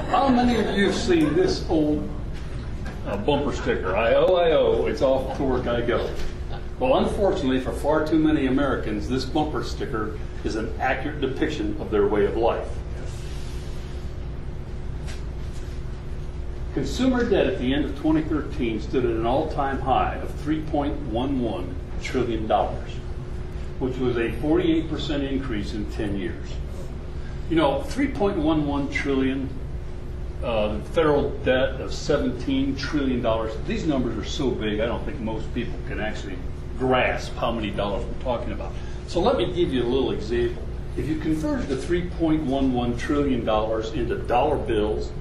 How many of you have seen this old bumper sticker? I owe, it's off to work I go. Well, unfortunately for far too many Americans, this bumper sticker is an accurate depiction of their way of life. Consumer debt at the end of 2013 stood at an all-time high of $3.11 trillion, which was a 48% increase in 10 years. You know, 3.11 trillion, federal debt of $17 trillion. These numbers are so big, I don't think most people can actually grasp how many dollars we're talking about. So let me give you a little example. If you converted the $3.11 trillion into dollar bills,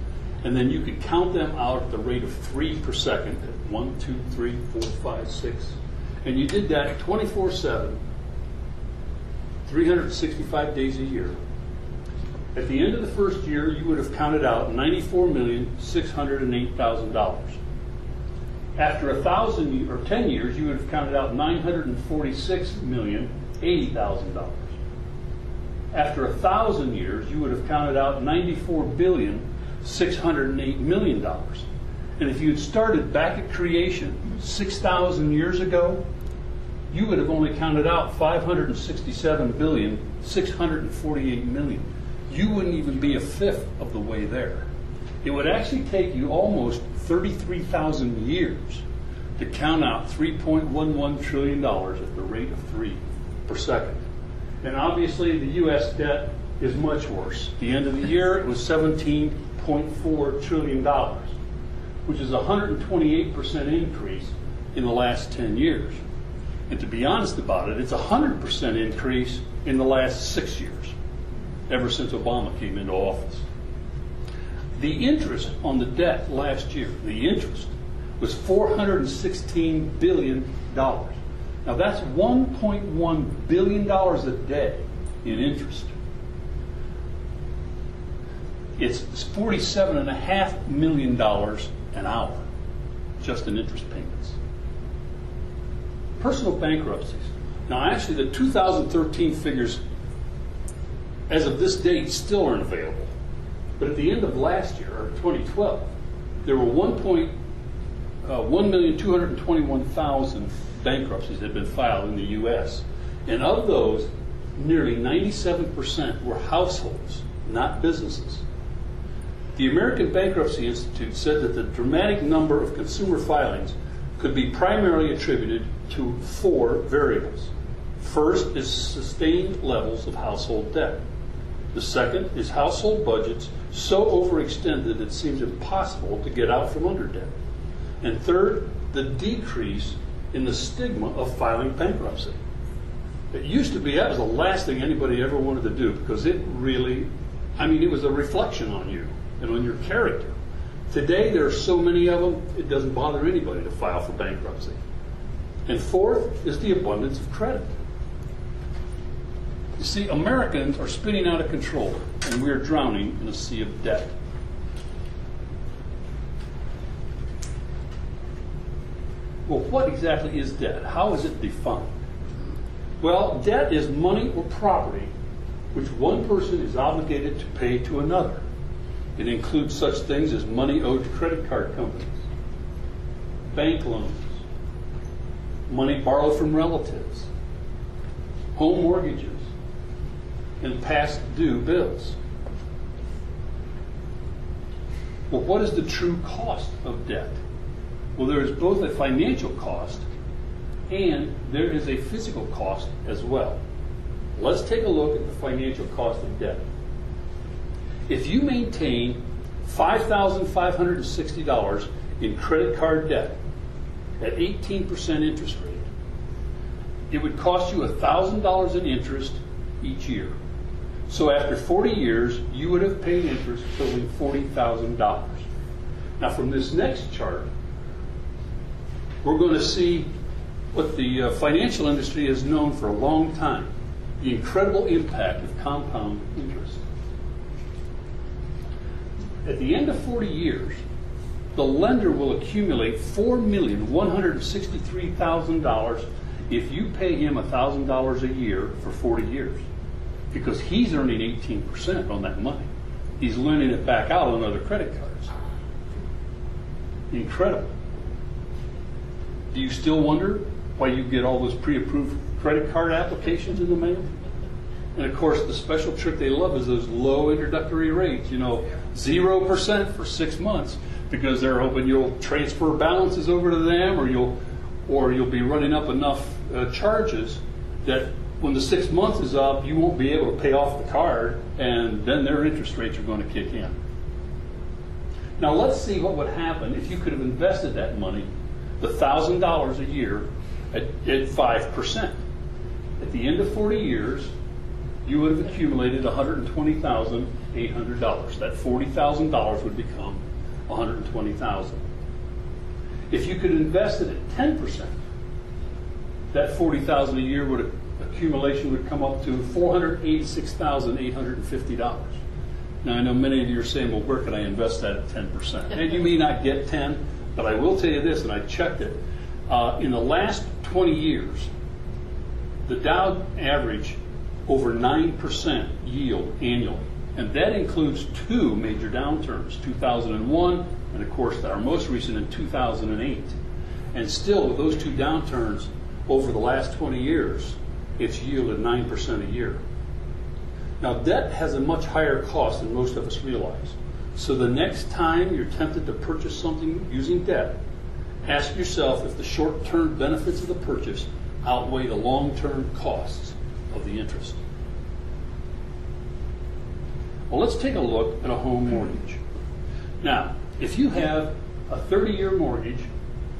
and then you could count them out at the rate of 3 per second, 1, 2, 3, 4, 5, 6, and you did that 24/7, 365 days a year. At the end of the first year, you would have counted out $94,608,000. After 1,000 or 10 years, you would have counted out $946,080,000. After 1,000 years, you would have counted out $94,608,000,000. And if you had started back at creation 6,000 years ago, you would have only counted out $567,648,000,000. You wouldn't even be a fifth of the way there. It would actually take you almost 33,000 years to count out $3.11 trillion at the rate of 3 per second. And obviously the U.S. debt is much worse. At the end of the year, it was $17.4 trillion, which is a 128% increase in the last 10 years. And to be honest about it, it's a 100% increase in the last 6 years, ever since Obama came into office. The interest on the debt last year, the interest, was $416 billion. Now that's $1.1 billion a day in interest. It's $47.5 million an hour just in interest payments. Personal bankruptcies. Now actually the 2013 figures as of this date still aren't available. But at the end of last year, or 2012, there were 1,221,000 bankruptcies that had been filed in the U.S. And of those, nearly 97% were households, not businesses. The American Bankruptcy Institute said that the dramatic number of consumer filings could be primarily attributed to 4 variables. First is sustained levels of household debt. The second is household budgets so overextended it seems impossible to get out from under debt. And third, the decrease in the stigma of filing bankruptcy. It used to be that was the last thing anybody ever wanted to do because it really, it was a reflection on you and on your character. Today there are so many of them, it doesn't bother anybody to file for bankruptcy. And fourth is the abundance of credit. You see, Americans are spinning out of control, and we are drowning in a sea of debt. Well, what exactly is debt? How is it defined? Well, debt is money or property which one person is obligated to pay to another. It includes such things as money owed to credit card companies, bank loans, money borrowed from relatives, home mortgages, and past due bills. Well, what is the true cost of debt? Well, there is both a financial cost and there is a physical cost as well. Let's take a look at the financial cost of debt. If you maintain $5,560 in credit card debt at 18% interest rate, it would cost you $1,000 in interest each year. So after 40 years, you would have paid interest totaling $40,000. Now from this next chart, we're going to see what the financial industry has known for a long time, the incredible impact of compound interest. At the end of 40 years, the lender will accumulate $4,163,000 if you pay him $1,000 a year for 40 years, because he's earning 18% on that money. he's lending it back out on other credit cards. Incredible. Do you still wonder why you get all those pre-approved credit card applications in the mail? And of course, the special trick they love is those low introductory rates, 0% for 6 months, because they're hoping you'll transfer balances over to them, or you'll be running up enough charges that when the 6 months is up, you won't be able to pay off the card, and then their interest rates are going to kick in. Now let's see what would happen if you could have invested that money, the $1,000 a year, at 5%. At the end of 40 years, you would have accumulated $120,800. That $40,000 would become $120,000. If you could invest it at 10%, that $40,000 a year accumulation would come up to $486,850. Now I know many of you are saying, well, where can I invest that at 10%? And you may not get 10, but I will tell you this, and I checked it. In the last 20 years, the Dow average over 9% yield annually. And that includes two major downturns, 2001 and of course our most recent in 2008. And still with those two downturns over the last 20 years, it's yielded 9% a year. Now debt has a much higher cost than most of us realize. So the next time you're tempted to purchase something using debt, ask yourself if the short-term benefits of the purchase outweigh the long-term costs of the interest. Well, let's take a look at a home mortgage. Now, if you have a 30-year mortgage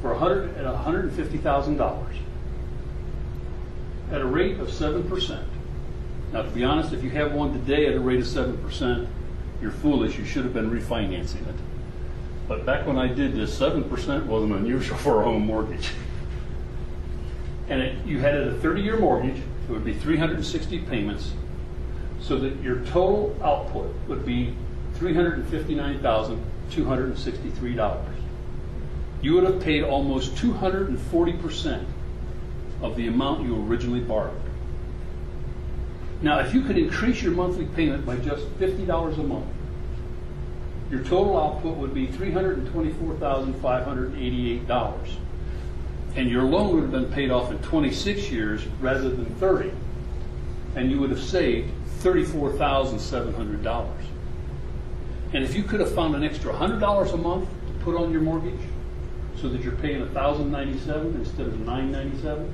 for $150,000 at a rate of 7%, now to be honest, if you have one today at a rate of 7%, you're foolish. You should have been refinancing it. But back when I did this, 7% wasn't unusual for a home mortgage. And you had a 30-year mortgage, it would be 360 payments, so that your total output would be $359,263. You would have paid almost 240% of the amount you originally borrowed. Now, if you could increase your monthly payment by just $50 a month, your total output would be $324,588. And your loan would have been paid off in 26 years rather than 30. And you would have saved $34,700. And if you could have found an extra $100 a month to put on your mortgage so that you're paying $1,097 instead of $997,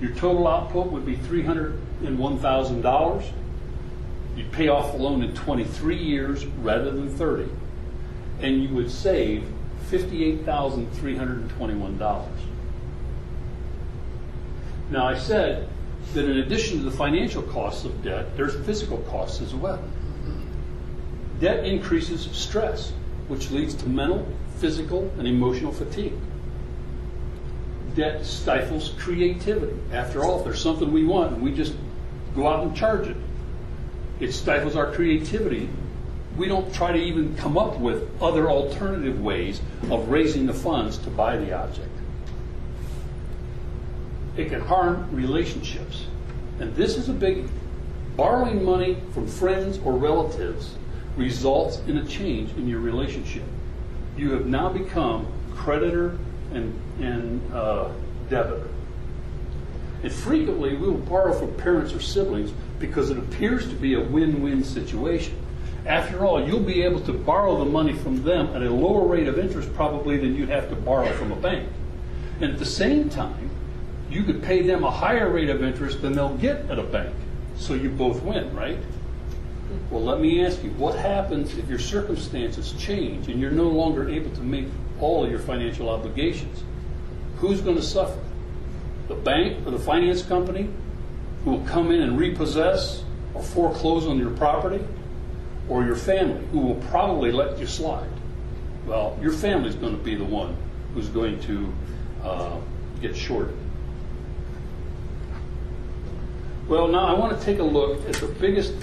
your total output would be $301,000. You'd pay off the loan in 23 years rather than 30. And you would save $58,321. Now I said that in addition to the financial costs of debt, there's physical costs as well. Debt increases stress, which leads to mental, physical, and emotional fatigue. Debt stifles creativity. After all, if there's something we want and we just go out and charge it, it stifles our creativity. We don't try to even come up with other alternative ways of raising the funds to buy the object. It can harm relationships. And this is a biggie. Borrowing money from friends or relatives results in a change in your relationship. You have now become creditor and debtor. And frequently we will borrow from parents or siblings because it appears to be a win-win situation. After all, you'll be able to borrow the money from them at a lower rate of interest probably than you'd have to borrow from a bank. And at the same time, you could pay them a higher rate of interest than they'll get at a bank. So you both win, right? Well, let me ask you, what happens if your circumstances change and you're no longer able to meet all of your financial obligations? Who's going to suffer? The bank or the finance company who will come in and repossess or foreclose on your property? Or your family who will probably let you slide? Well, your family's going to be the one who's going to get shorted. Well, now I want to take a look at the biggest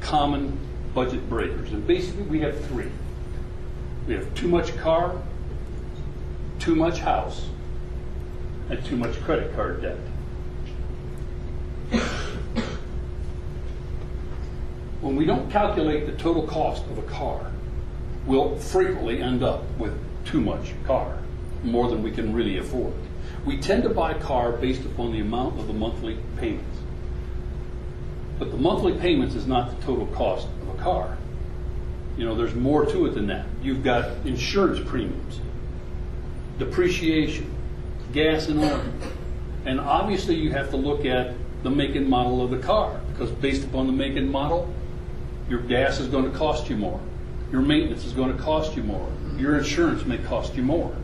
common budget breakers. And basically we have three. We have too much car, too much house, and too much credit card debt. When we don't calculate the total cost of a car, we'll frequently end up with too much car, more than we can really afford. We tend to buy a car based upon the amount of the monthly payments. But the monthly payments is not the total cost of a car. You know, there's more to it than that. You've got insurance premiums, depreciation, gas and oil. And obviously you have to look at the make and model of the car, because based upon the make and model, your gas is going to cost you more. Your maintenance is going to cost you more. Your insurance may cost you more.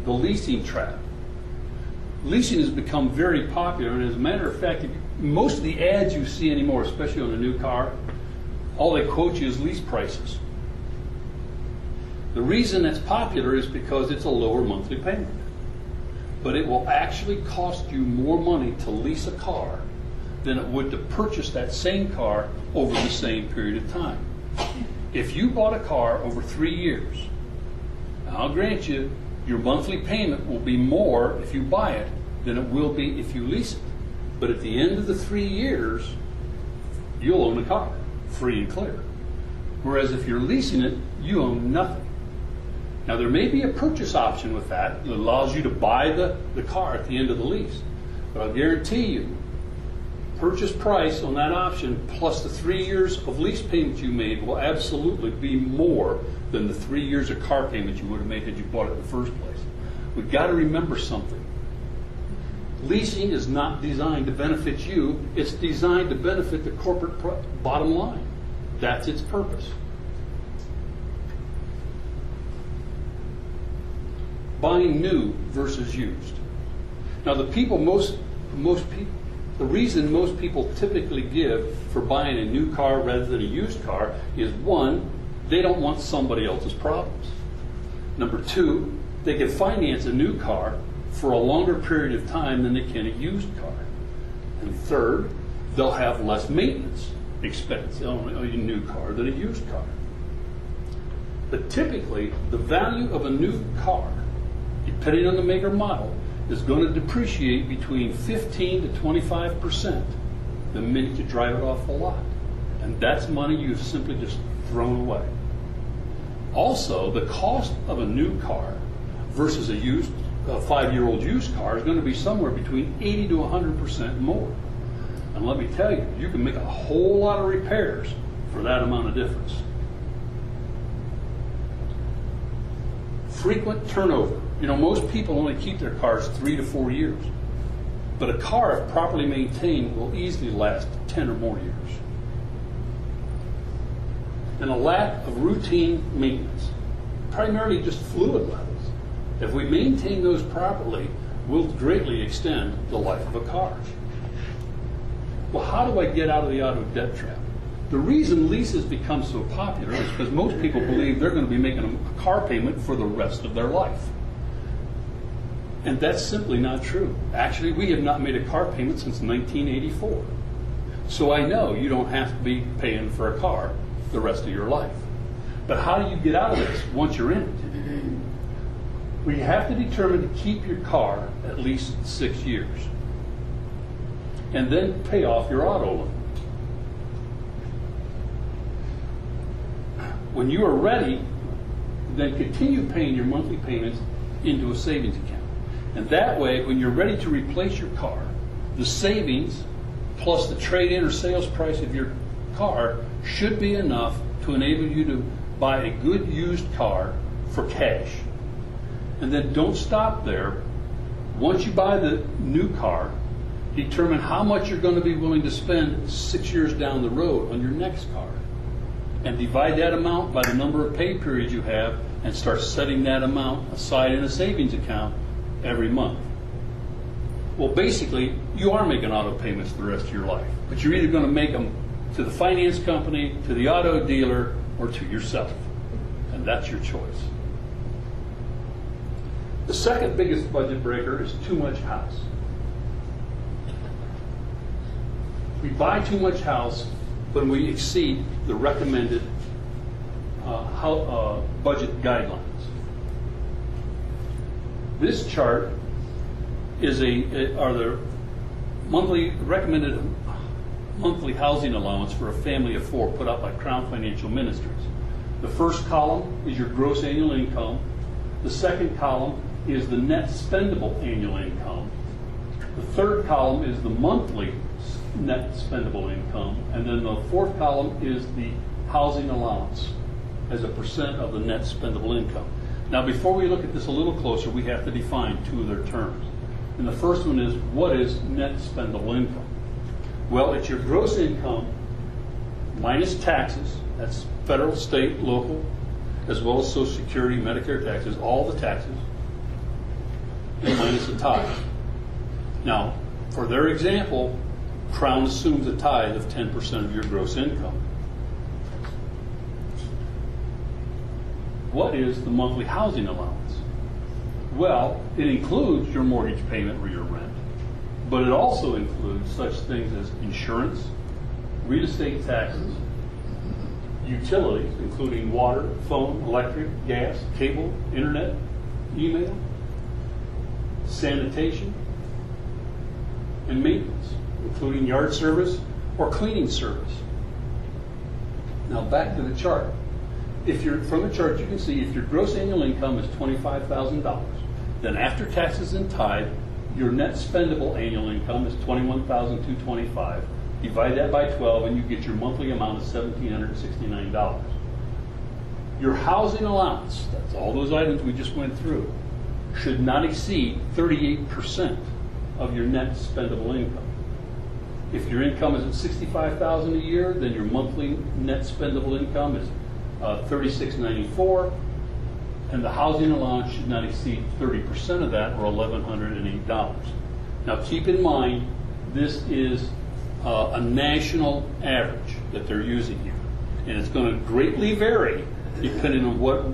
The leasing trap. Leasing has become very popular, and as a matter of fact, most of the ads you see anymore, especially on a new car, all they quote you is lease prices. The reason that's popular is because it's a lower monthly payment. But it will actually cost you more money to lease a car than it would to purchase that same car over the same period of time. If you bought a car over 3 years, I'll grant you, your monthly payment will be more if you buy it than it will be if you lease it. But at the end of the 3 years, you'll own a car, free and clear. Whereas if you're leasing it, you own nothing. Now there may be a purchase option with that allows you to buy the car at the end of the lease. But I'll guarantee you, purchase price on that option plus the 3 years of lease payments you made will absolutely be more than the 3 years of car payments you would have made had you bought it in the first place. We've got to remember something. Leasing is not designed to benefit you, it's designed to benefit the corporate bottom line. That's its purpose. Buying new versus used. Now the reason most people typically give for buying a new car rather than a used car is, one, they don't want somebody else's problems. Number two, they can finance a new car for a longer period of time than they can a used car. And third, they'll have less maintenance expense on a new car than a used car. But typically, the value of a new car, depending on the make or model, is going to depreciate between 15 to 25% the minute you drive it off the lot. And that's money you've simply just thrown away. Also, the cost of a new car versus a 5-year-old used car is going to be somewhere between 80 to 100% more. And let me tell you, you can make a whole lot of repairs for that amount of difference. Frequent turnover. You know, most people only keep their cars 3 to 4 years. But a car, if properly maintained, will easily last 10 or more years. And a lack of routine maintenance, primarily just fluid levels. If we maintain those properly, we'll greatly extend the life of a car. Well, how do I get out of the auto debt trap? The reason leases become so popular is because most people believe they're going to be making a car payment for the rest of their life. And that's simply not true. Actually, we have not made a car payment since 1984. So I know you don't have to be paying for a car the rest of your life. But how do you get out of this once you're in it? Well, you have to determine to keep your car at least 6 years. And then pay off your auto loan. When you are ready, then continue paying your monthly payments into a savings account. And that way, when you're ready to replace your car, the savings plus the trade-in or sales price of your car should be enough to enable you to buy a good used car for cash. And then don't stop there. Once you buy the new car, determine how much you're going to be willing to spend 6 years down the road on your next car. And divide that amount by the number of pay periods you have and start setting that amount aside in a savings account every month. Well, basically, you are making auto payments the rest of your life. But you're either going to make them to the finance company, to the auto dealer, or to yourself. And that's your choice. The second biggest budget breaker is too much house. We buy too much house when we exceed the recommended budget guidelines. This chart is are the recommended monthly housing allowance for a family of 4 put out by Crown Financial Ministries. The first column is your gross annual income. The second column is the net spendable annual income. The third column is the monthly net spendable income. And then the fourth column is the housing allowance as a percent of the net spendable income. Now, before we look at this a little closer, we have to define 2 of their terms. And the first one is, what is net spendable income? Well, it's your gross income minus taxes. That's federal, state, local, as well as Social Security, Medicare taxes, all the taxes, and minus a tithe. Now, for their example, Crown assumes a tithe of 10% of your gross income. What is the monthly housing allowance? Well, it includes your mortgage payment or your rent, but it also includes such things as insurance, real estate taxes, utilities, including water, phone, electric, gas, cable, internet, email, sanitation, and maintenance, including yard service or cleaning service. Now back to the chart. If you're from the chart, you can see if your gross annual income is $25,000, then after taxes and tithe, your net spendable annual income is $21,225. Divide that by 12, and you get your monthly amount of $1,769. Your housing allowance, that's all those items we just went through, should not exceed 38% of your net spendable income. If your income is at $65,000 a year, then your monthly net spendable income is $3,694, and the housing allowance should not exceed 30% of that, or $1,108. Now keep in mind, this is a national average that they're using here, and it's going to greatly vary depending on what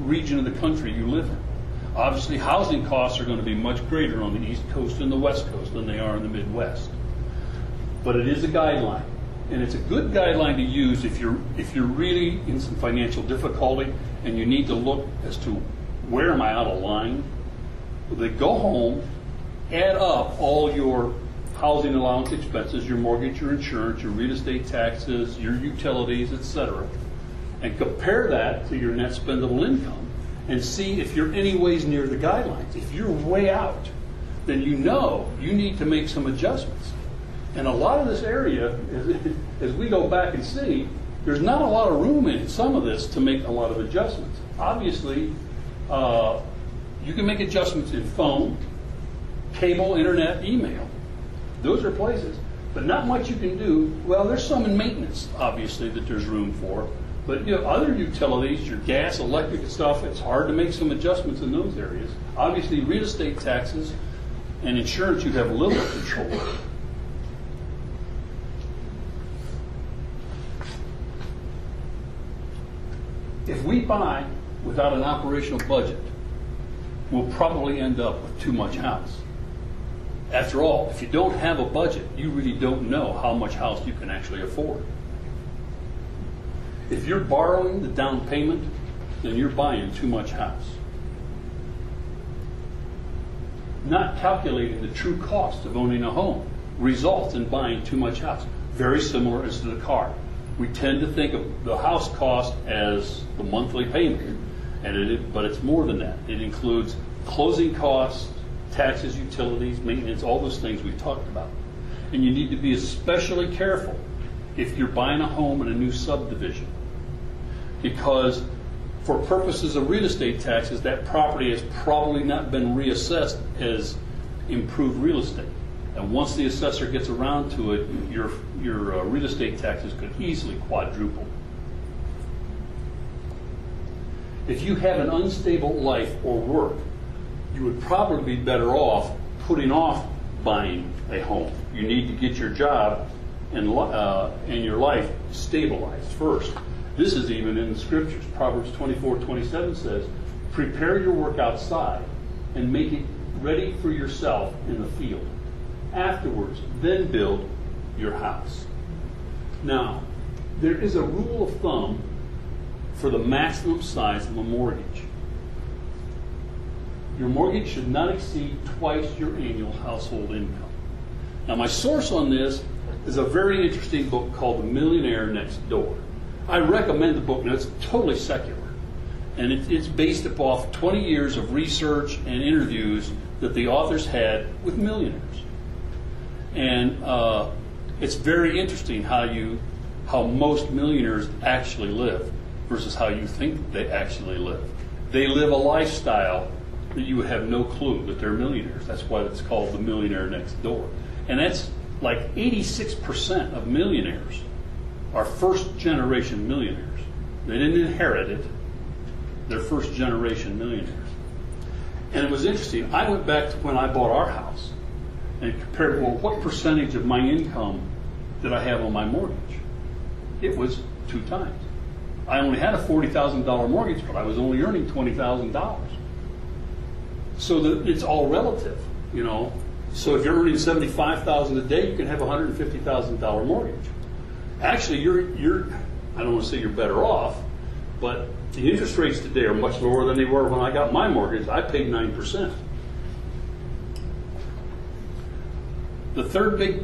region of the country you live in. Obviously, housing costs are going to be much greater on the East Coast and the West Coast than they are in the Midwest. But it is a guideline, and it's a good guideline to use if you're really in some financial difficulty and you need to look as to where am I out of line. They go home, add up all your housing allowance expenses, your mortgage, your insurance, your real estate taxes, your utilities, etc., and compare that to your net spendable income and see if you're any ways near the guidelines. If you're way out, then you know you need to make some adjustments. And a lot of this area, as we go back and see, there's not a lot of room in some of this to make a lot of adjustments. Obviously, you can make adjustments in phone, cable, internet, email. Those are places. But not much you can do. Well, there's some in maintenance, obviously, that there's room for. But other utilities, your gas, electric and stuff, it's hard to make some adjustments in those areas. Obviously, real estate taxes and insurance you have little control over. If we buy without an operational budget, we'll probably end up with too much house. After all, if you don't have a budget, you really don't know how much house you can actually afford. If you're borrowing the down payment, then you're buying too much house. Not calculating the true cost of owning a home results in buying too much house. Very similar as to the car. We tend to think of the house cost as the monthly payment, but it's more than that. It includes closing costs, taxes, utilities, maintenance, all those things we've talked about. And you need to be especially careful if you're buying a home in a new subdivision, because for purposes of real estate taxes, that property has probably not been reassessed as improved real estate. And once the assessor gets around to it, your real estate taxes could easily quadruple. If you have an unstable life or work, you would probably be better off putting off buying a home. You need to get your job and your life stabilized first. This is even in the scriptures. Proverbs 24:27 says, "Prepare your work outside and make it ready for yourself in the field. Afterwards, then build your house." Now, there is a rule of thumb for the maximum size of a mortgage. Your mortgage should not exceed twice your annual household income. Now, my source on this is a very interesting book called The Millionaire Next Door. I recommend the book. Now, it's totally secular. And it's based upon 20 years of research and interviews that the authors had with millionaires. And it's very interesting how most millionaires actually live versus how you think they actually live. They live a lifestyle that you would have no clue that they're millionaires. That's why it's called The Millionaire Next Door. And that's like 86% of millionaires are first-generation millionaires. They didn't inherit it. They're first-generation millionaires. And it was interesting. I went back to when I bought our house and compared, well, what percentage of my income did I have on my mortgage? It was 2 times. I only had a $40,000 mortgage, but I was only earning $20,000. So it's all relative, you know. So if you're earning $75,000 a day, you can have a $150,000 mortgage. Actually, you're I don't want to say you're better off, but the interest rates today are much lower than they were when I got my mortgage. I paid 9%. The third big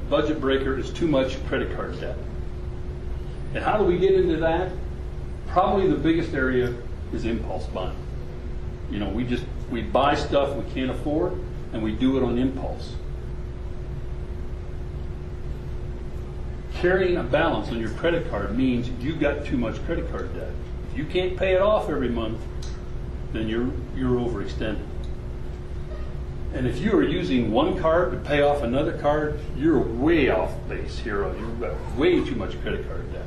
budget breaker is too much credit card debt. And how do we get into that? Probably the biggest area is impulse buying. You know, we buy stuff we can't afford, and we do it on impulse. Carrying a balance on your credit card means you've got too much credit card debt. If you can't pay it off every month, then you're overextended. And if you are using one card to pay off another card, you're way off base here. You've got way too much credit card debt.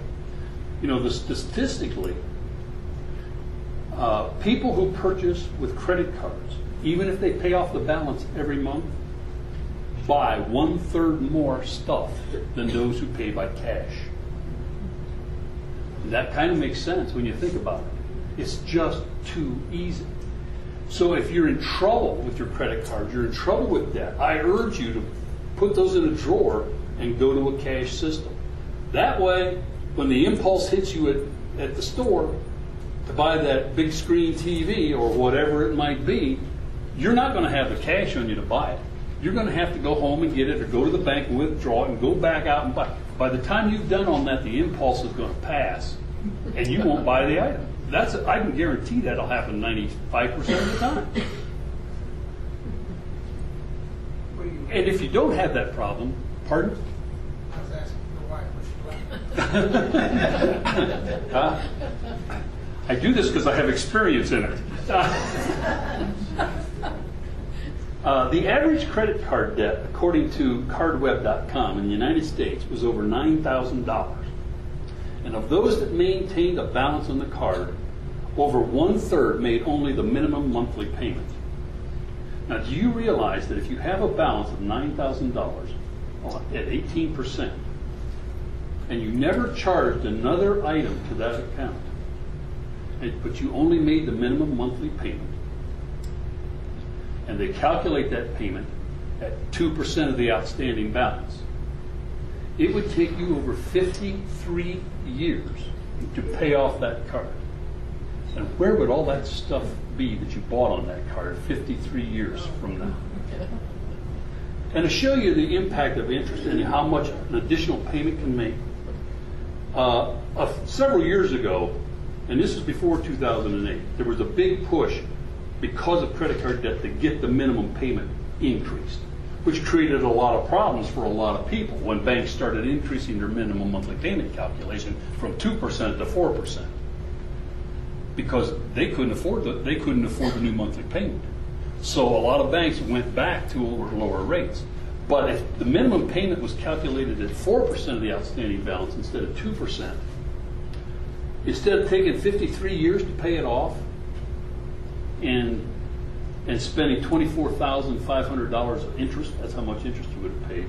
You know, statistically, people who purchase with credit cards, even if they pay off the balance every month, buy 1/3 more stuff than those who pay by cash. And that kind of makes sense when you think about it. It's just too easy. So if you're in trouble with your credit card, you're in trouble with debt, I urge you to put those in a drawer and go to a cash system. That way, when the impulse hits you at the store to buy that big screen TV or whatever it might be, you're not going to have the cash on you to buy it. You're going to have to go home and get it, or go to the bank and withdraw it and go back out and buy it. By the time you've done all that, the impulse is going to pass, and you won't buy the item. I can guarantee that'll happen 95% of the time. And if you don't have that problem, pardon? I was asking your wife what she I do this because I have experience in it. The average credit card debt, according to cardweb.com in the United States, was over $9,000. And of those that maintained a balance on the card, over 1/3 made only the minimum monthly payment. Now, do you realize that if you have a balance of $9,000 at 18%, and you never charged another item to that account, but you only made the minimum monthly payment, and they calculate that payment at 2% of the outstanding balance, it would take you over 53 years to pay off that card. And where would all that stuff be that you bought on that card 53 years from now? And to show you the impact of interest and how much an additional payment can make, several years ago, and this is before 2008, there was a big push because of credit card debt to get the minimum payment increased, which created a lot of problems for a lot of people when banks started increasing their minimum monthly payment calculation from 2% to 4%, because they couldn't afford the new monthly payment. So a lot of banks went back to lower rates. But if the minimum payment was calculated at 4% of the outstanding balance instead of 2%, instead of taking 53 years to pay it off and spending $24,500 of interest, that's how much interest you would have paid,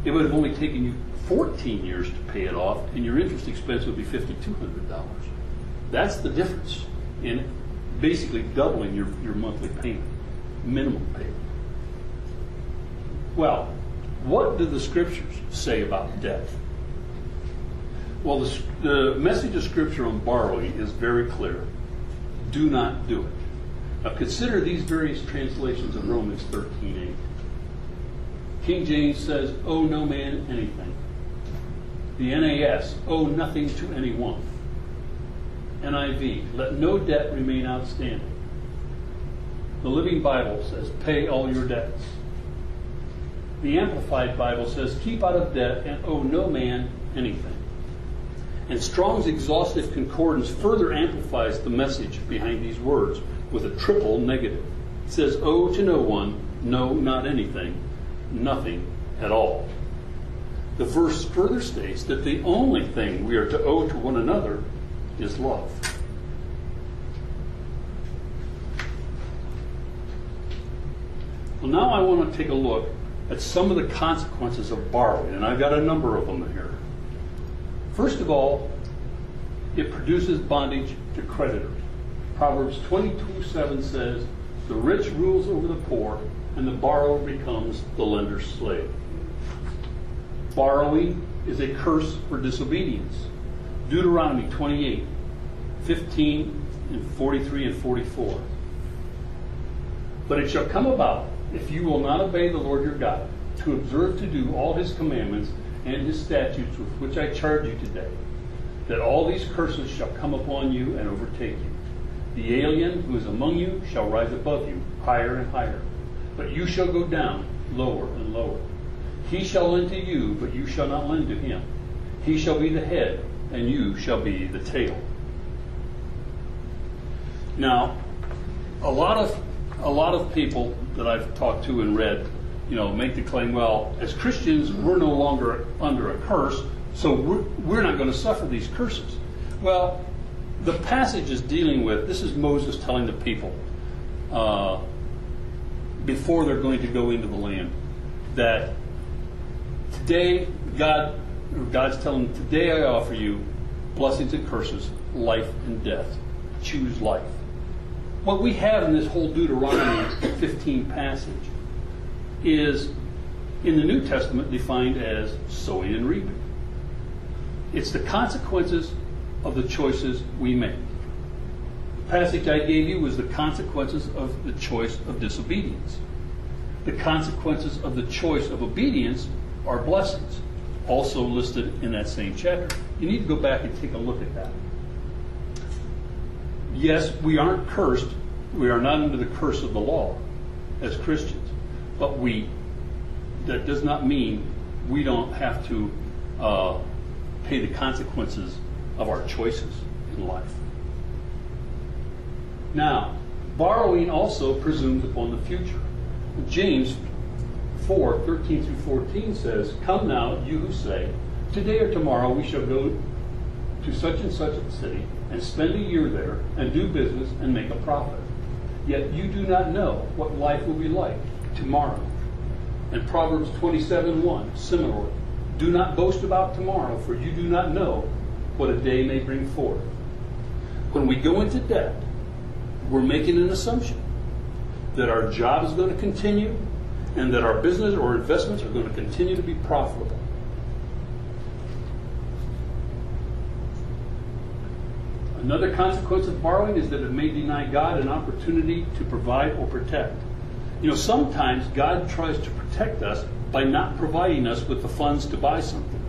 it would have only taken you 14 years to pay it off, and your interest expense would be $5,200. That's the difference in basically doubling your monthly payment, minimum payment. Well, what do the scriptures say about debt? Well, the message of Scripture on borrowing is very clear. Do not do it. Now consider these various translations of Romans 13:8. King James says, owe no man anything. The NAS, owe nothing to anyone. NIV, let no debt remain outstanding. The Living Bible says, pay all your debts. The Amplified Bible says, keep out of debt and owe no man anything. And Strong's Exhaustive Concordance further amplifies the message behind these words with a triple negative. It says, owe to no one, no, not anything, nothing at all. The verse further states that the only thing we are to owe to one another is love. Well, now I want to take a look at some of the consequences of borrowing, and I've got a number of them here. First of all, it produces bondage to creditors. Proverbs 22:7 says, the rich rules over the poor, and the borrower becomes the lender's slave. Borrowing is a curse for disobedience. Deuteronomy 28:15 and 43 and 44. But it shall come about, if you will not obey the Lord your God, to observe to do all his commandments and his statutes with which I charge you today, that all these curses shall come upon you and overtake you. The alien who is among you shall rise above you, higher and higher, but you shall go down lower and lower. He shall lend to you, but you shall not lend to him. He shall be the head, and you shall be the tail. Now, a lot of people that I've talked to and read, make the claim, well, as Christians, we're no longer under a curse, so we're not going to suffer these curses. Well, the passage is dealing with, this is Moses telling the people before they're going to go into the land, that today, God's telling them, today I offer you blessings and curses, life and death. Choose life. What we have in this whole Deuteronomy 15 passage is, in the New Testament, defined as sowing and reaping. It's the consequences of the choices we make. The passage I gave you was the consequences of the choice of disobedience. The consequences of the choice of obedience are blessings, also listed in that same chapter. You need to go back and take a look at that. Yes, we aren't cursed. We are not under the curse of the law as Christians. But that does not mean we don't have to pay the consequences of our choices in life. Now, borrowing also presumes upon the future. James 4:13 through 14 says, come now, you who say, today or tomorrow we shall go to such and such a city and spend a year there and do business and make a profit. Yet you do not know what life will be like tomorrow. And Proverbs 27:1, similarly, do not boast about tomorrow, for you do not know what a day may bring forth. When we go into debt, we're making an assumption that our job is going to continue and that our business or investments are going to continue to be profitable. Another consequence of borrowing is that it may deny God an opportunity to provide or protect. Sometimes God tries to protect us by not providing us with the funds to buy something.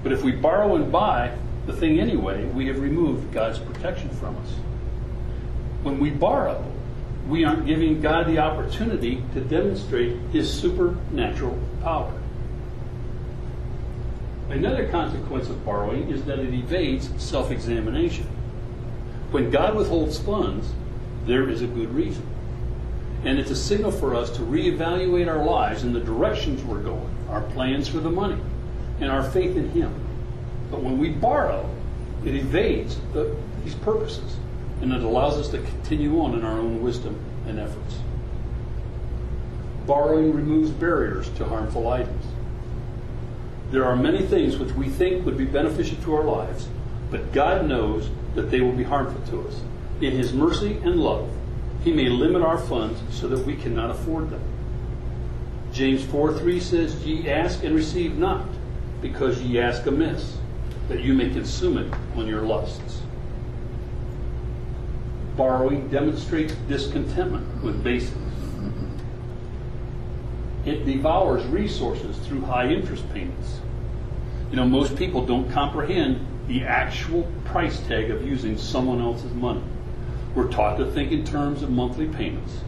But if we borrow and buy the thing anyway, we have removed God's protection from us. When we borrow, we aren't giving God the opportunity to demonstrate his supernatural power. Another consequence of borrowing is that it evades self-examination. When God withholds funds, there is a good reason. And it's a signal for us to reevaluate our lives and the directions we're going, our plans for the money, and our faith in him. But when we borrow, it evades these purposes, and it allows us to continue on in our own wisdom and efforts. Borrowing removes barriers to harmful items. There are many things which we think would be beneficial to our lives, but God knows that they will be harmful to us. In his mercy and love, he may limit our funds so that we cannot afford them. James 4:3 says, ye ask and receive not, because ye ask amiss, that you may consume it on your lusts. Borrowing demonstrates discontentment with basics. It devours resources through high interest payments. Most people don't comprehend the actual price tag of using someone else's money. We're taught to think in terms of monthly payments.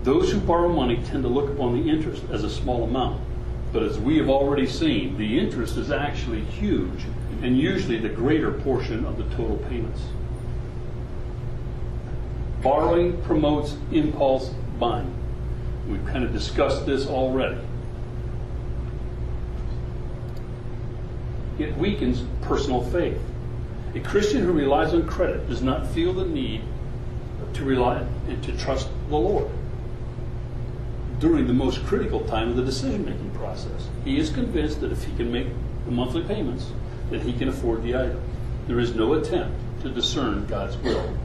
Those who borrow money tend to look upon the interest as a small amount. But as we have already seen, the interest is actually huge and usually the greater portion of the total payments. Borrowing promotes impulse buying. We've kind of discussed this already. It weakens personal faith. A Christian who relies on credit does not feel the need to rely and to trust the Lord during the most critical time of the decision-making process. He is convinced that if he can make the monthly payments, that he can afford the item. There is no attempt to discern God's will.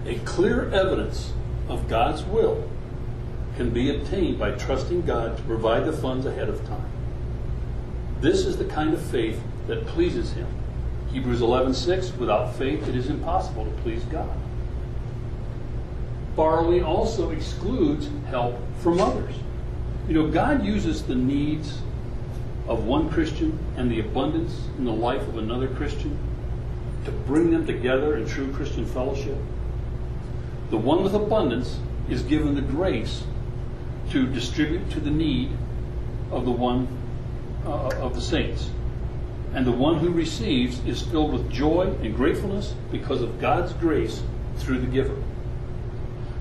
A clear evidence of God's will can be obtained by trusting God to provide the funds ahead of time. This is the kind of faith that pleases Him. Hebrews 11:6, without faith it is impossible to please God. Borrowing also excludes help from others. God uses the needs of one Christian and the abundance in the life of another Christian to bring them together in true Christian fellowship. The one with abundance is given the grace to distribute to the need of the one of the saints. And the one who receives is filled with joy and gratefulness because of God's grace through the giver.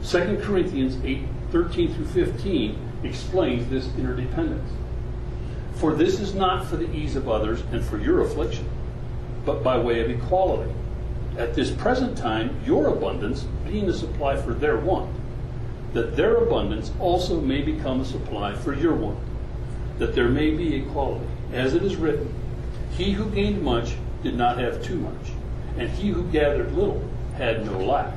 2 Corinthians 8:13 through 15 explains this interdependence. For this is not for the ease of others and for your affliction, but by way of equality. At this present time, your abundance being the supply for their want, that their abundance also may become a supply for your want, that there may be equality. As it is written, he who gained much did not have too much, and he who gathered little had no lack.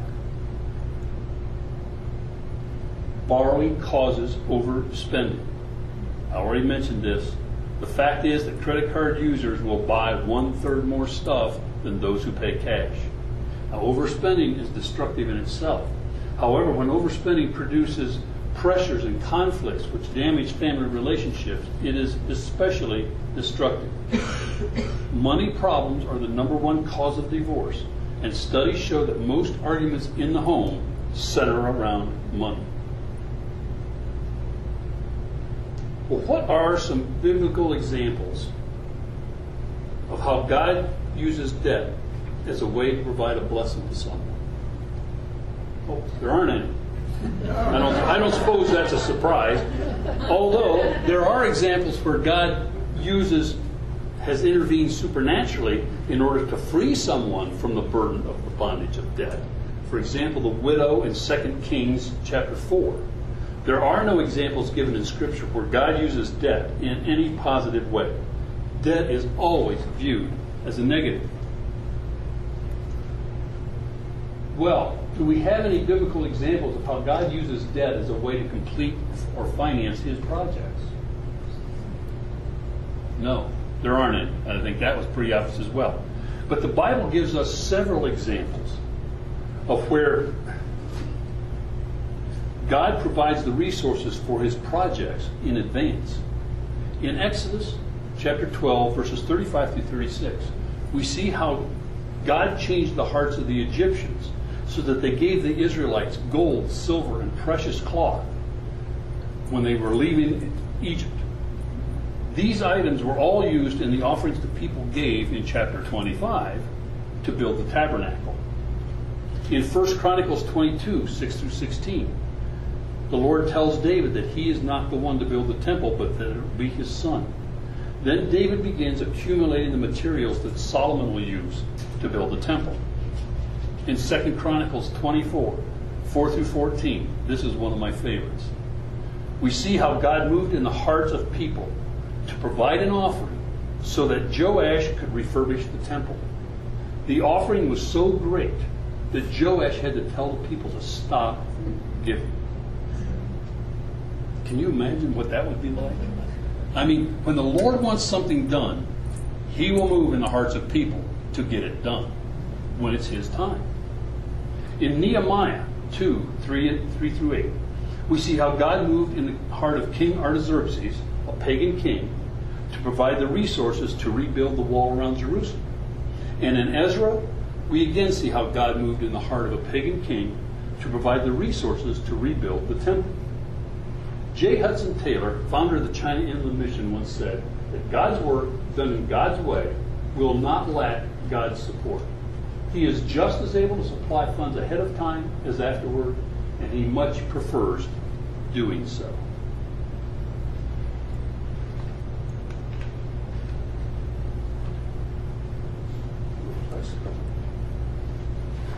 Borrowing causes overspending. I already mentioned this. The fact is that credit card users will buy 1/3 more stuff than those who pay cash. Now, overspending is destructive in itself. However, when overspending produces pressures and conflicts which damage family relationships, it is especially destructive. Money problems are the #1 cause of divorce, and studies show that most arguments in the home center around money. Well, what are some biblical examples of how God uses debt as a way to provide a blessing to someone? Oh, there aren't any. I don't suppose that's a surprise. Although there are examples where God has intervened supernaturally in order to free someone from the burden of the bondage of debt. For example, the widow in 2 Kings chapter 4. There are no examples given in Scripture where God uses debt in any positive way. Debt is always viewed as a negative. Well, do we have any biblical examples of how God uses debt as a way to complete or finance His projects? No, there aren't any. And I think that was pretty obvious as well. But the Bible gives us several examples of where God provides the resources for His projects in advance. In Exodus chapter 12, verses 35 through 36, we see how God changed the hearts of the Egyptians so that they gave the Israelites gold, silver, and precious cloth when they were leaving Egypt. These items were all used in the offerings the people gave in chapter 25 to build the tabernacle. In 1 Chronicles 22, 6 through 16, the Lord tells David that he is not the one to build the temple, but that it will be his son. Then David begins accumulating the materials that Solomon will use to build the temple. In 2 Chronicles 24, 4 through 14, this is one of my favorites. We see how God moved in the hearts of people to provide an offering so that Joash could refurbish the temple. The offering was so great that Joash had to tell the people to stop giving. Can you imagine what that would be like? I mean, when the Lord wants something done, He will move in the hearts of people to get it done when it's His time. In Nehemiah 2, 3 through 8, we see how God moved in the heart of King Artaxerxes, a pagan king, to provide the resources to rebuild the wall around Jerusalem. And in Ezra, we again see how God moved in the heart of a pagan king to provide the resources to rebuild the temple. J. Hudson Taylor, founder of the China Inland Mission, once said that God's work, done in God's way, will not lack God's support. He is just as able to supply funds ahead of time as afterward, and he much prefers doing so.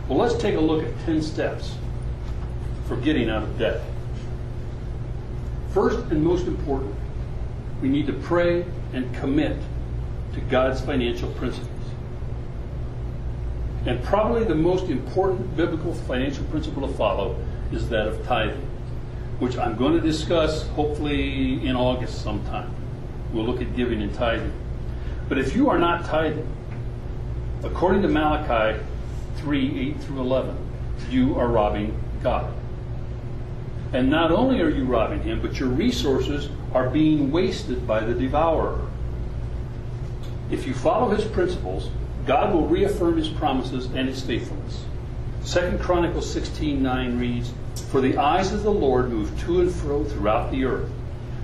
Well, let's take a look at 10 steps for getting out of debt. First and most important, we need to pray and commit to God's financial principles. And probably the most important biblical financial principle to follow is that of tithing, which I'm going to discuss hopefully in August sometime. We'll look at giving and tithing. But if you are not tithing, according to Malachi 3:8-11, you are robbing God. And not only are you robbing him, but your resources are being wasted by the devourer. If you follow his principles, God will reaffirm his promises and his faithfulness. 2 Chronicles 16:9 reads, "For the eyes of the Lord move to and fro throughout the earth,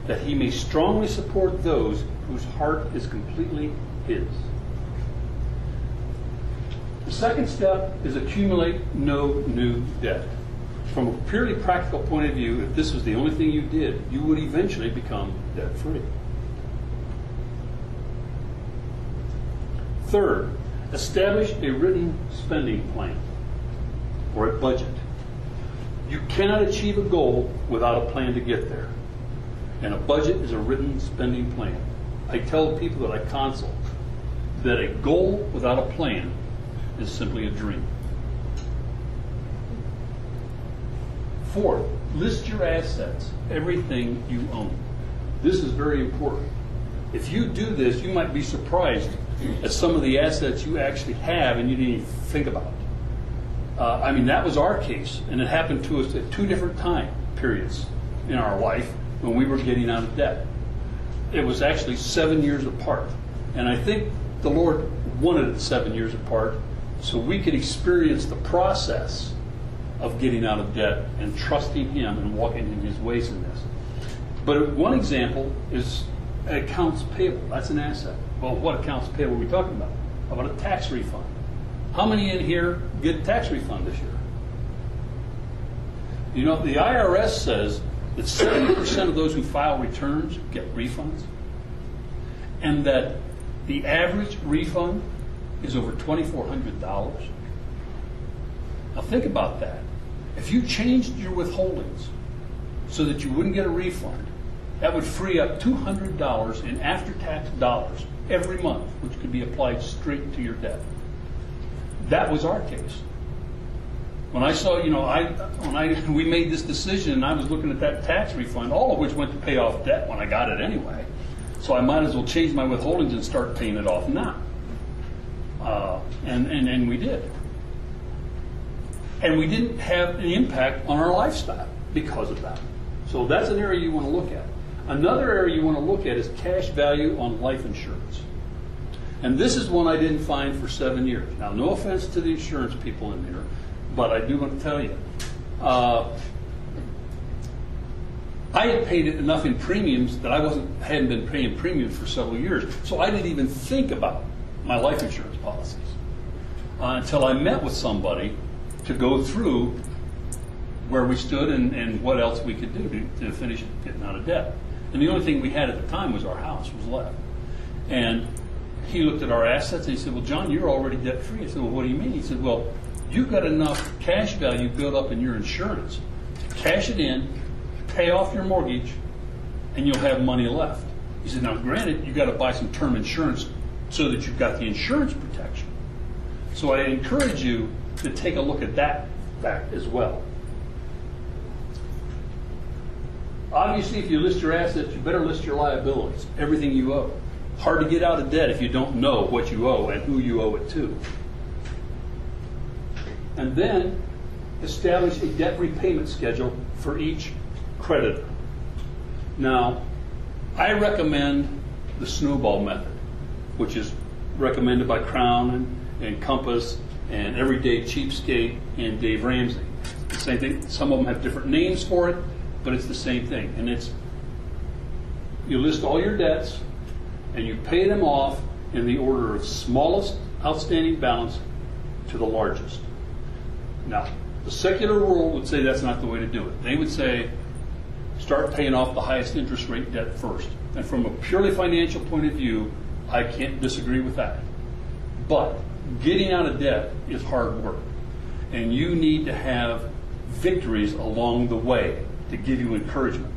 that he may strongly support those whose heart is completely his." The second step is accumulate no new debt. From a purely practical point of view, if this was the only thing you did, you would eventually become debt-free. Third, establish a written spending plan or a budget. You cannot achieve a goal without a plan to get there. And a budget is a written spending plan. I tell people that I consult that a goal without a plan is simply a dream. Fourth, list your assets, everything you own. This is very important. If you do this, you might be surprised at some of the assets you actually have and you didn't even think about. That was our case, and it happened to us at two different time periods in our life when we were getting out of debt. It was actually 7 years apart, and I think the Lord wanted it 7 years apart so we could experience the process of getting out of debt and trusting him and walking in his ways in this. But one example is accounts payable. That's an asset. Well, what accounts payable are we talking about? How about a tax refund? How many in here get a tax refund this year? You know, the IRS says that 70% of those who file returns get refunds, and that the average refund is over $2,400. Now think about that. If you changed your withholdings so that you wouldn't get a refund, that would free up $200 in after-tax dollars every month, which could be applied straight to your debt. That was our case. When I saw, we made this decision and I was looking at that tax refund, all of which went to pay off debt when I got it anyway. So I might as well change my withholdings and start paying it off now. And we did. And we didn't have an impact on our lifestyle because of that. So that's an area you want to look at. Another area you want to look at is cash value on life insurance. And this is one I didn't find for 7 years. Now, no offense to the insurance people in here, but I do want to tell you. I had paid enough in premiums that hadn't been paying premiums for several years, so I didn't even think about my life insurance policies until I met with somebody to go through where we stood and what else we could do to finish getting out of debt. And the only thing we had at the time was our house was left. And he looked at our assets and he said, "Well, John, you're already debt-free." I said, "Well, what do you mean?" He said, "Well, you've got enough cash value built up in your insurance to cash it in, pay off your mortgage, and you'll have money left." He said, "Now, granted, you've got to buy some term insurance so that you've got the insurance protection." So I encourage you to take a look at that fact as well. Obviously, if you list your assets, you better list your liabilities, everything you owe. Hard to get out of debt if you don't know what you owe and who you owe it to. And then establish a debt repayment schedule for each creditor. Now, I recommend the snowball method, which is recommended by Crown and Compass and Everyday Cheapskate and Dave Ramsey. The same thing. Some of them have different names for it, but it's the same thing. And it's, you list all your debts and you pay them off in the order of smallest outstanding balance to the largest. Now, the secular world would say that's not the way to do it. They would say, start paying off the highest interest rate debt first. And from a purely financial point of view, I can't disagree with that. But getting out of debt is hard work. And you need to have victories along the way to give you encouragement.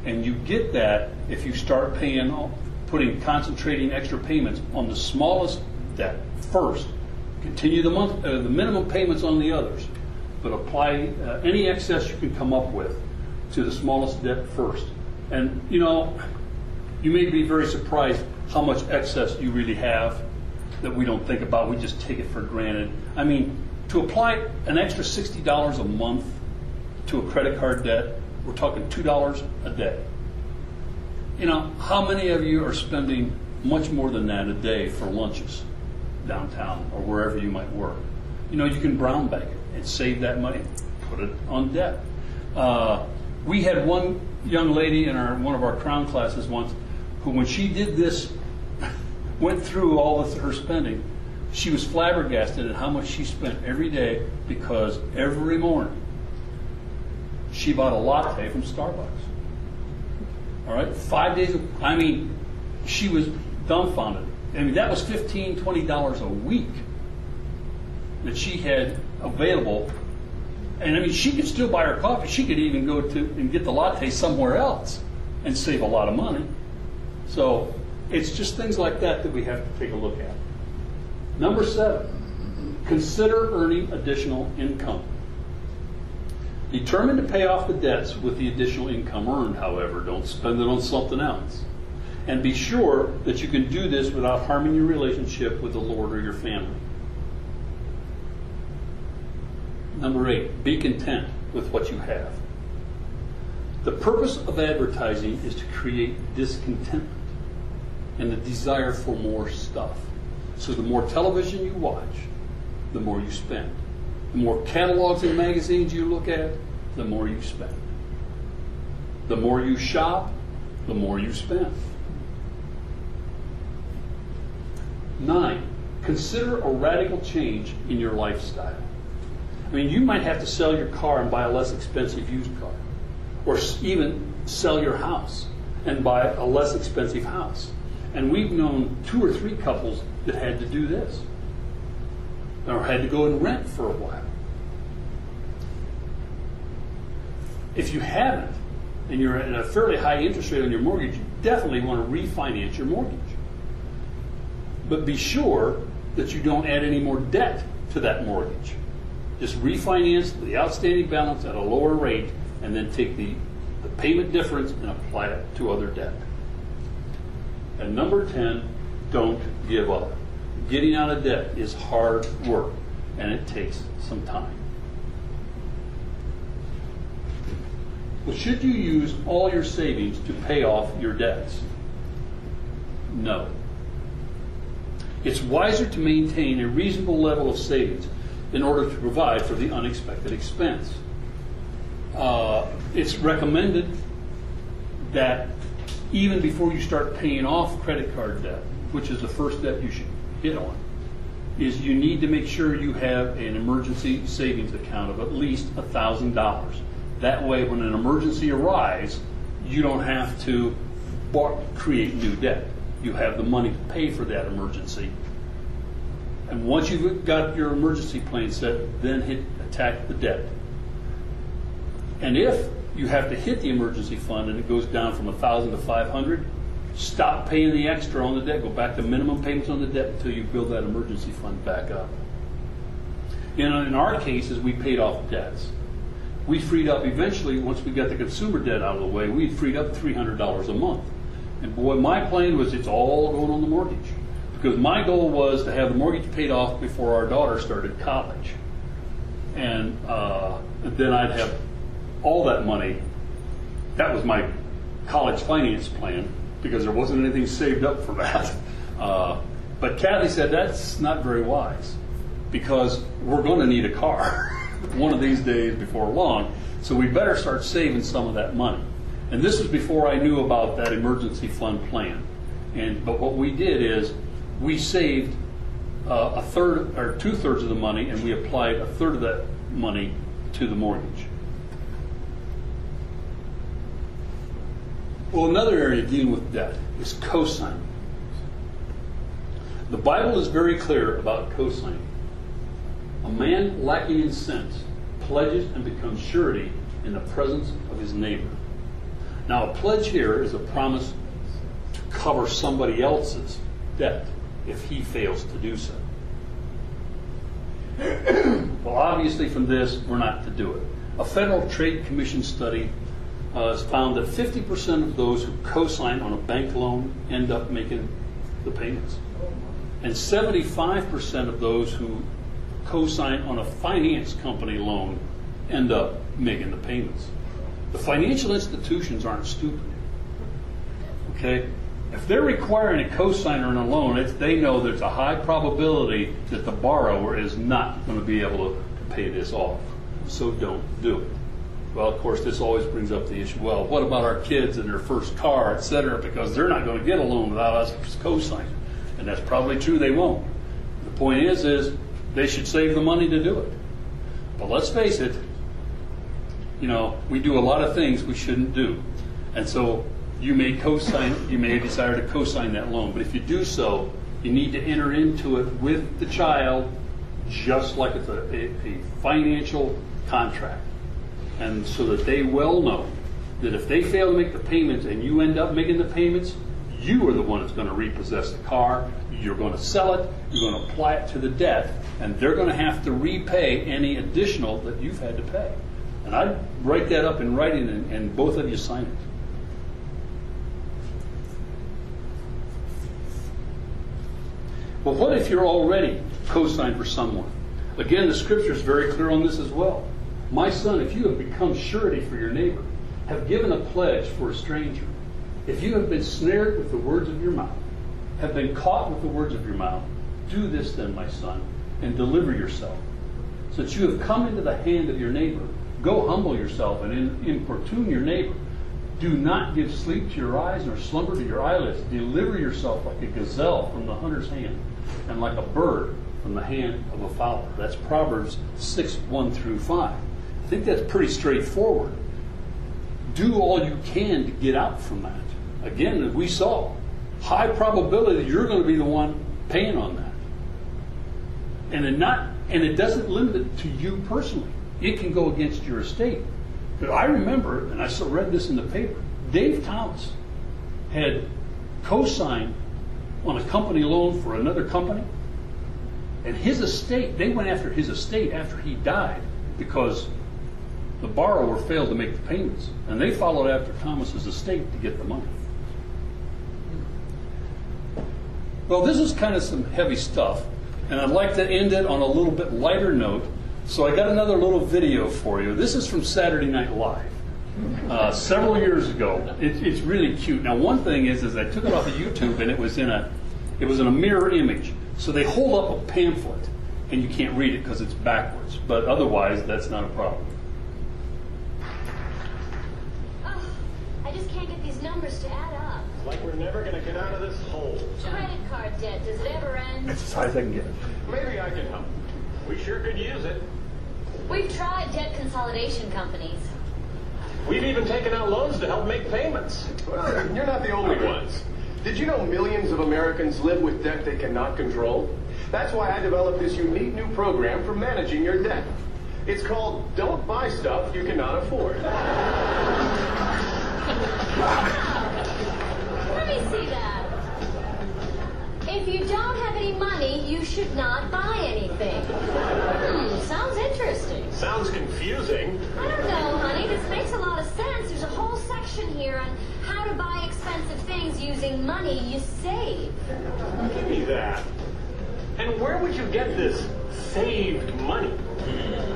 And you get that if you start concentrating extra payments on the smallest debt first. Continue the minimum payments on the others, but apply any excess you can come up with to the smallest debt first. And you know, you may be very surprised how much excess you really have that we don't think about. We just take it for granted. I mean, to apply an extra $60 a month to a credit card debt, we're talking $2 a day. You know, how many of you are spending much more than that a day for lunches downtown or wherever you might work? You know, you can brown bag it and save that money, put it on debt. We had one young lady in one of our Crown classes once who, when she did this, went through all of her spending, she was flabbergasted at how much she spent every day, because every morning she bought a latte from Starbucks. All right, 5 days. I mean, she was dumbfounded. I mean, that was $15, $20 a week that she had available. And I mean, she could still buy her coffee. She could even go to and get the latte somewhere else and save a lot of money. So it's just things like that that we have to take a look at. Number 7, consider earning additional income. Determined to pay off the debts with the additional income earned, however. Don't spend it on something else. And be sure that you can do this without harming your relationship with the Lord or your family. Number 8, be content with what you have. The purpose of advertising is to create discontentment and the desire for more stuff. So the more television you watch, the more you spend. The more catalogs and magazines you look at, the more you spend. The more you shop, the more you spend. 9, consider a radical change in your lifestyle. I mean, you might have to sell your car and buy a less expensive used car, or even sell your house and buy a less expensive house. And we've known 2 or 3 couples that had to do this, or had to go and rent for a while. If you haven't, and you're at a fairly high interest rate on your mortgage, you definitely want to refinance your mortgage. But be sure that you don't add any more debt to that mortgage. Just refinance the outstanding balance at a lower rate, and then take the payment difference and apply it to other debt. And number 10, don't give up. Getting out of debt is hard work, and it takes some time. Well, should you use all your savings to pay off your debts? No. It's wiser to maintain a reasonable level of savings in order to provide for the unexpected expense. It's recommended that even before you start paying off credit card debt, which is the first debt you should hit on, is you need to make sure you have an emergency savings account of at least $1,000. That way, when an emergency arises, you don't have to create new debt. You have the money to pay for that emergency. And once you've got your emergency plan set, then attack the debt. And if you have to hit the emergency fund and it goes down from $1,000 to $500, stop paying the extra on the debt. Go back to minimum payments on the debt until you build that emergency fund back up. In our cases, we paid off debts. We freed up eventually, once we got the consumer debt out of the way, we freed up $300 a month. And boy, my plan was it's all going on the mortgage. Because my goal was to have the mortgage paid off before our daughter started college. And then I'd have all that money that was my college finance plan because there wasn't anything saved up for that. But Kathy said that's not very wise because we're going to need a car one of these days before long, so we better start saving some of that money. And this was before I knew about that emergency fund plan. But what we did is we saved a third or 2/3 of the money, and we applied a third of that money to the mortgage. Well, another area dealing with debt is co-signing. The Bible is very clear about co-signing. A man lacking in sense pledges and becomes surety in the presence of his neighbor. Now, a pledge here is a promise to cover somebody else's debt if he fails to do so. Well, obviously from this, we're not to do it. A Federal Trade Commission study has found that 50% of those who co-sign on a bank loan end up making the payments. And 75% of those who co-sign on a finance company loan end up making the payments. The financial institutions aren't stupid. Okay? If they're requiring a co-signer on a loan, they know there's a high probability that the borrower is not going to be able to pay this off. So don't do it. Well, of course, this always brings up the issue, well, what about our kids and their first car, et cetera, because they're not going to get a loan without us co-signing. And that's probably true, they won't. The point is they should save the money to do it. But let's face it, we do a lot of things we shouldn't do. And so you may desire to co-sign that loan. But if you do so, you need to enter into it with the child just like it's a financial contract. And so that they well know that if they fail to make the payments and you end up making the payments, you are the one that's going to repossess the car. You're going to sell it. You're going to apply it to the debt. And they're going to have to repay any additional that you've had to pay. And I write that up in writing and both of you sign it. Well, what if you're already co-signed for someone? Again, the scripture is very clear on this as well. My son, if you have become surety for your neighbor, have given a pledge for a stranger, if you have been snared with the words of your mouth, have been caught with the words of your mouth, do this then, my son, and deliver yourself. Since you have come into the hand of your neighbor, go humble yourself and importune your neighbor. Do not give sleep to your eyes nor slumber to your eyelids. Deliver yourself like a gazelle from the hunter's hand and like a bird from the hand of a fowler. That's Proverbs 6:1-5. I think that's pretty straightforward. Do all you can to get out from that. Again, as we saw, high probability you're going to be the one paying on that. And it doesn't limit it to you personally. It can go against your estate. Because I remember, and I still read this in the paper, Dave Thomas had co-signed on a company loan for another company. And his estate, they went after his estate after he died because the borrower failed to make the payments. And they followed after Thomas's estate to get the money. Well, this is kind of some heavy stuff. And I'd like to end it on a little bit lighter note. So I got another little video for you. This is from Saturday Night Live, several years ago. It's really cute. Now, one thing is I took it off of YouTube, and it was in a mirror image. So they hold up a pamphlet, and you can't read it because it's backwards. But otherwise, that's not a problem. Oh, I just can't get these numbers to add up. It's like we're never going to get out of this hole. Credit card debt, does it ever end? It's as high as I can get it. Maybe I can help. We sure could use it. We've tried debt consolidation companies. We've even taken out loans to help make payments. Well, you're not the only ones. Did you know millions of Americans live with debt they cannot control? That's why I developed this unique new program for managing your debt. It's called Don't Buy Stuff You Cannot Afford. Let me see that. If you don't have any money, you should not buy anything. Sounds interesting. Sounds confusing. I don't know, honey. This makes a lot of sense. There's a whole section here on how to buy expensive things using money you save. Give me that. And where would you get this saved money?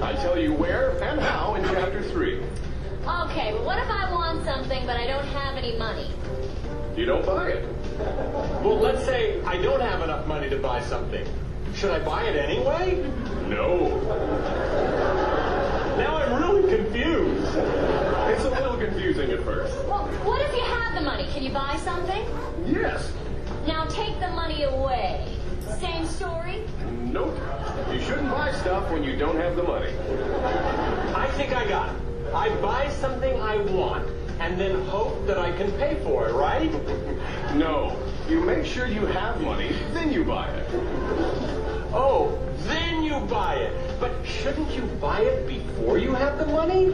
I tell you where and how in Chapter 3. Okay, well, what if I want something but I don't have any money? You don't buy it. Well, let's say I don't have enough money to buy something. Should I buy it anyway? No. Now I'm really confused. It's a little confusing at first. Well, what if you have the money? Can you buy something? Yes. Now take the money away. Same story? Nope. You shouldn't buy stuff when you don't have the money. I think I got it. I buy something I want and then hope that I can pay for it, right? No. You make sure you have money, then you buy it. Oh, then you buy it. But shouldn't you buy it before you have the money?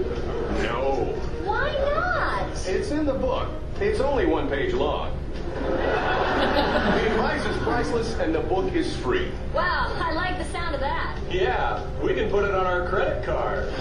No. Why not? It's in the book. It's only 1 page long. The advice is priceless and the book is free. Wow, I like the sound of that. Yeah, we can put it on our credit card.